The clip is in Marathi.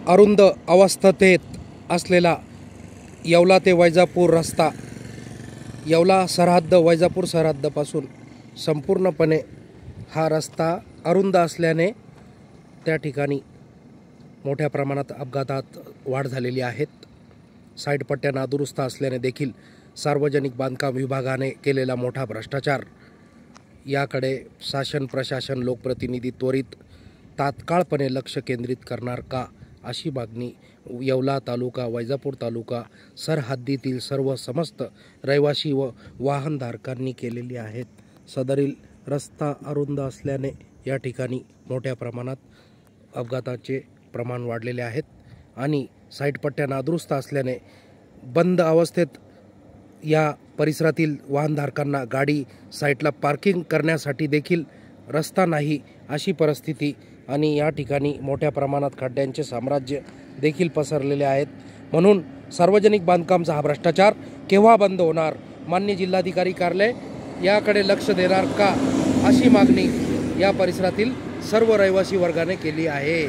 अरुंद अवस्थेत असलेला येवला ते वैजापूर रस्ता, येवला सरहद्द वैजापूर सरहद्दपासून संपूर्णपणे हा रस्ता अरुंद असल्याने त्या ठिकाणी मोठ्या प्रमाणात अपघातात वाढ झालेली आहेत. साईड पट्ट्या नादुरुस्त असल्याने देखील सार्वजनिक बांधकाम विभागाने केलेला मोठा भ्रष्टाचार याकडे शासन प्रशासन लोकप्रतिनिधी त्वरित तात्काळपणे लक्ष केंद्रित करणार का, अशी मागणी येवला तालुका वैजापूर तालुका सरहद्दीतील सर्व समस्त रहिवासी व वाहनधारकांनी केलेली आहेत. सदरील रस्ता अरुंद असल्याने या ठिकाणी मोठ्या प्रमाणात अपघाताचे प्रमाण वाढलेले आहेत आणि साईड पट्ट्या नादुरुस्त असल्याने बंद अवस्थेत या परिसरातील वाहनधारकांना गाडी साईडला पार्किंग करण्यासाठी देखील रस्ता नाही अशी परिस्थिती आणि या ठिकाणी मोठ्या प्रमाणात खड्ड्यांचे साम्राज्य देखील पसरलेले आहेत. म्हणून सार्वजनिक बांधकामचा हा भ्रष्टाचार केव्हा बंद होणार, मान्य जिल्हाधिकारी कार्यालय याकडे लक्ष देणार का, अशी मागणी या परिसरातील सर्व रहिवासी वर्गाने केली आहे.